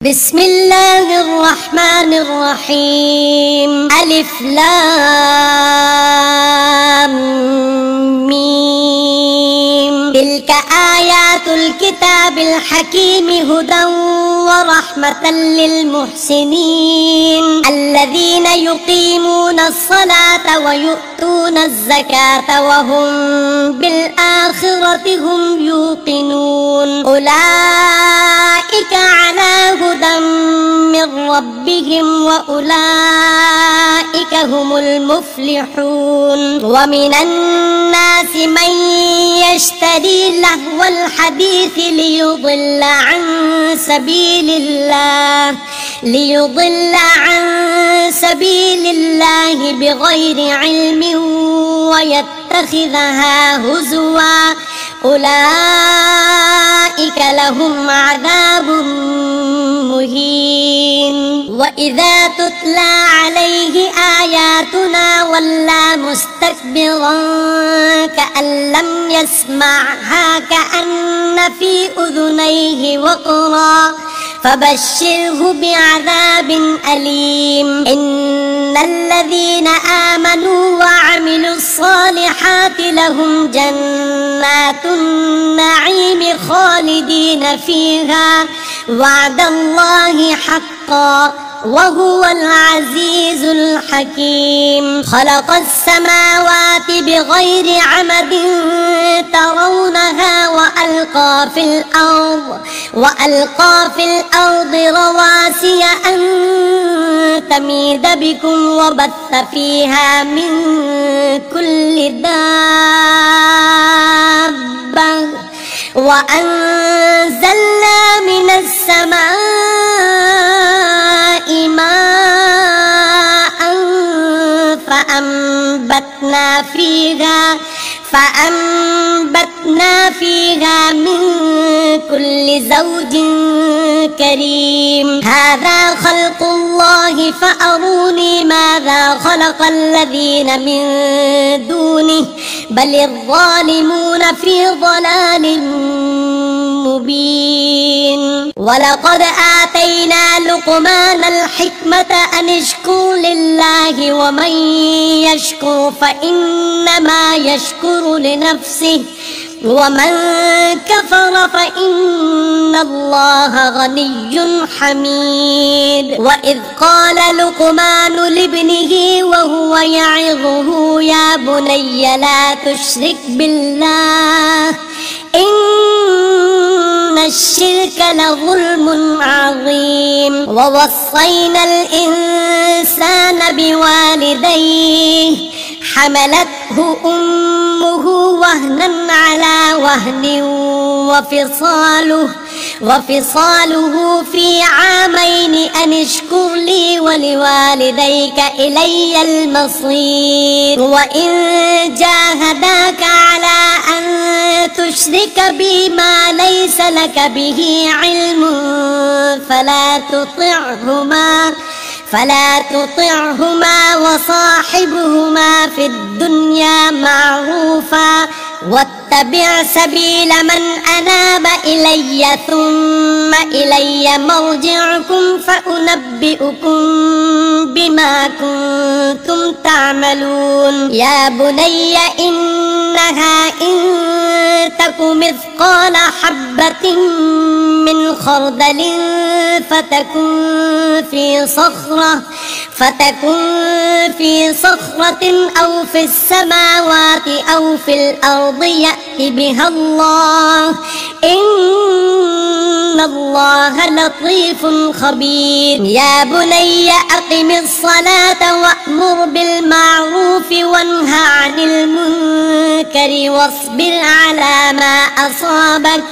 بسم الله الرحمن الرحيم. ألف لام ميم. تلك آيات الكتاب الحكيم هدى ورحمة للمحسنين الذين يقيمون الصلاة ويؤتون الزكاة وهم بالآخرة هم يوقنون. أولئك على هدى من ربهم وأولئك هم المفلحون. ومن الناس من يشتري لهو الحديث ليضل عن سبيل الله بغير علم ويتخذها هزوا. أولئك لهم عذاب مهين. وإذا تتلى عليه آياتنا ولى مستكبرا كأن لم يسمعها كأن في أذنيه وقرا فبشره بعذاب أليم. إن الذين آمنوا وعملوا الصالحات لهم جنات النعيم خالدين فيها وعد الله حقا وهو العزيز الحكيم. خلق السماوات بغير عمد ترونها وألقى في الأرض رواسي أن تميد بكم وبث فيها من كل دابة وأنزلنا من السماء ماء فأنبتنا فيها من كل زوج كريم. هذا خلق الله فأروني ماذا خلق الذين من دونه بل الظالمون في ضلال مبين. ولقد آتينا لقمان الحكمة أن اشكر لله ومن يشكر فإنما يشكر لنفسه ومن كفر فإن الله غني حميد. وإذ قال لقمان لابنه وهو يعظه يا بني لا تشرك بالله إن الشرك لظلم عظيم. ووصينا الإنسان بوالديه حملته أمه وهنا على وهن وفصاله في عامين أن اشكر لي ولوالديك إلي المصير. وإن جاهداك على أن تشرك بي ما ليس لك به علم فلا تطعهما وصاحبهما في الدنيا معروفا واتبع سبيل من أناب إلي ثم إلي مرجعكم فأنبئكم بما كنتم تعملون. يا بني إنها إن تك مثقال حبة من خردل فتكن في صخرة أو في السماوات أو في الأرض يأت بها الله إن الله لطيف خبير. يا بني أقم الصلاة وأمر بالمعروف وانه عن المنكر واصبر على ما أصابك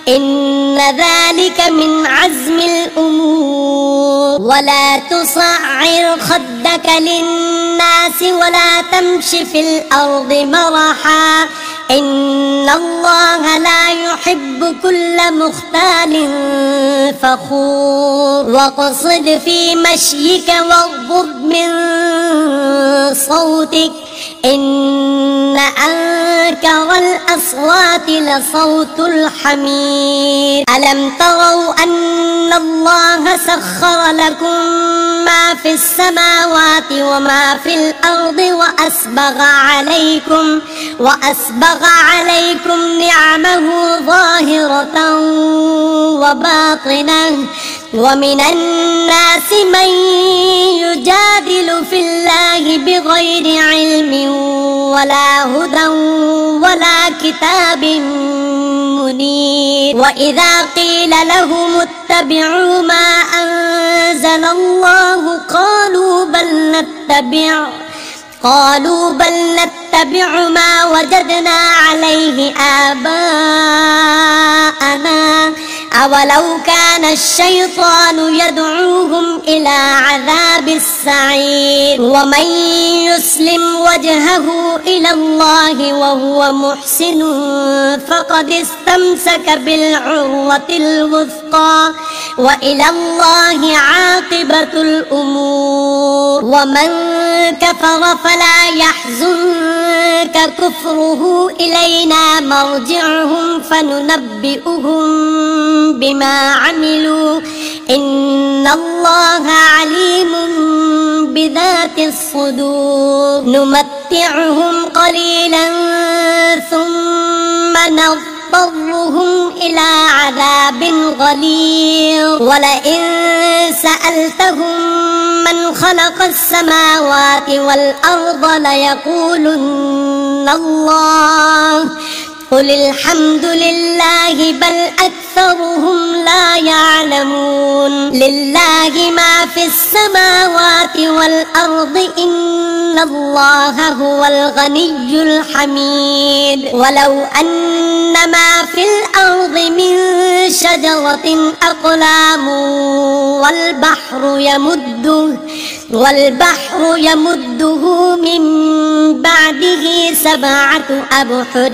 إن ذلك من عزم الأمور. ولا تصعر خدك للناس ولا تمش في الأرض مرحا إن الله لا يحب كل مختال فخور. واقصد في مشيك واغضض من صوتك إن أنكر الأصوات لصوت الحمير. ألم تروا أن الله سخر لكم ما في السماوات وما في الأرض وأسبغ عليكم نعمه ظاهرة وباطنة ومن الناس من يجادل في الله بغير علم ولا هدى ولا كتاب منير. وإذا قيل لهم اتبعوا ما أنزل الله قالوا بل نتبع ما وجدنا عليه آباءنا أولو كان الشيطان يدعوهم إلى عذاب السعير. ومن يسلم وجهه إلى الله وهو محسن فقد استمسك بالعروة الوثقى وإلى الله عاقبة الأمور. ومن كفر فلا يحزنك كفره إلينا مرجعهم فننبئهم بما عملوا إن الله عليم بذات الصدور. نمتعهم قليلا ثم نضطرهم إلى عذاب غليظ. ولئن سألتهم من خلق السماوات والأرض ليقولن الله قل الحمد لله بل أكثرهم لا يعلمون. لله ما في السماوات والأرض إن الله هو الغني الحميد. ولو أن ما في الأرض من شجرة أقلام والبحر يمده من بعده 7 أبحر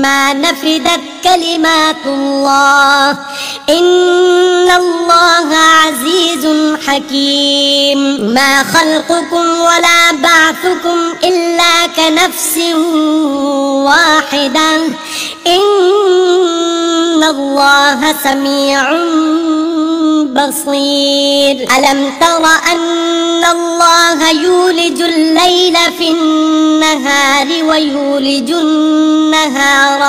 ما نفدت كلمات الله إن الله عزيز حكيم. ما خلقكم ولا بعثكم إلا كنفس واحدة إن الله سميع بصير. ألم تر أن الله يولج الليل في النهار ويولج النهار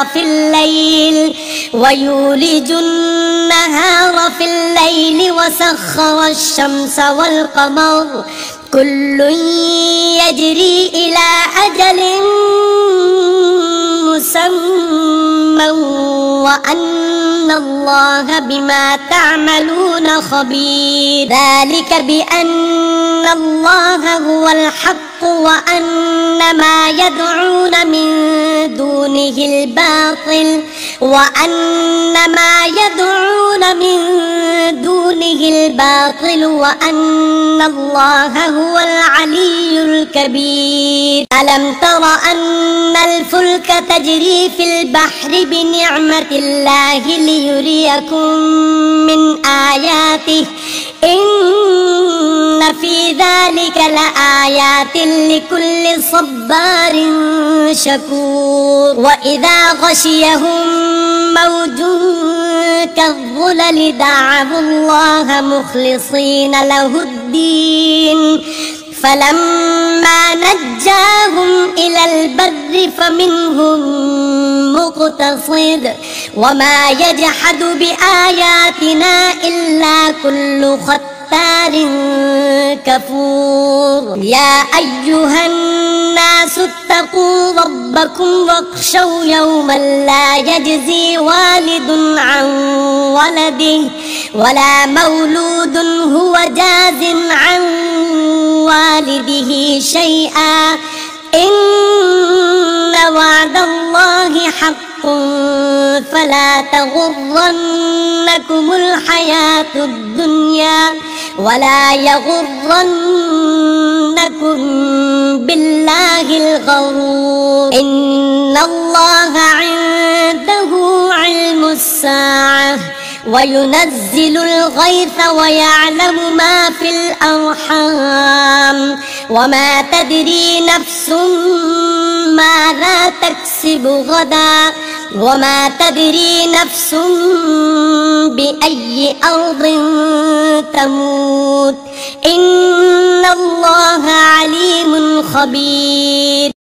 في الليل وسخر الشمس والقمر كل يجري إلى أجل مسمى وأن الله بما تعملون خبير. ذلك بأن الله هو الحق وأن ما يدعون من دونه الباطل وأن الله هو العلي الكبير. ألم تر أن الفلك تجري في البحر بنعمة الله ليريكم من آياته إن في ذلك لآيات لكل صبار شكور. وإذا غشيهم موج كالظلل دعوا الله مخلصين له الدين فلما نجاهم إلى البر فمنهم مقتصد وما يجحد بآياتنا إلا كل ختار كفور. يا أيها الناس اتقوا ربكم واخشوا يوما لا يجزي والد عن ولده ولا مولود هو جاز عن والده شيئا إن وعد الله حق فلا تغرنكم الحياة الدنيا ولا يغرنكم بالله الغرور. إن الله عنده علم الساعة وينزل الغيث ويعلم ما في الأرحام وما تدري نفس ماذا تكسب غدا وما تدري نفس بأي أرض تموت إن الله عليم خبير.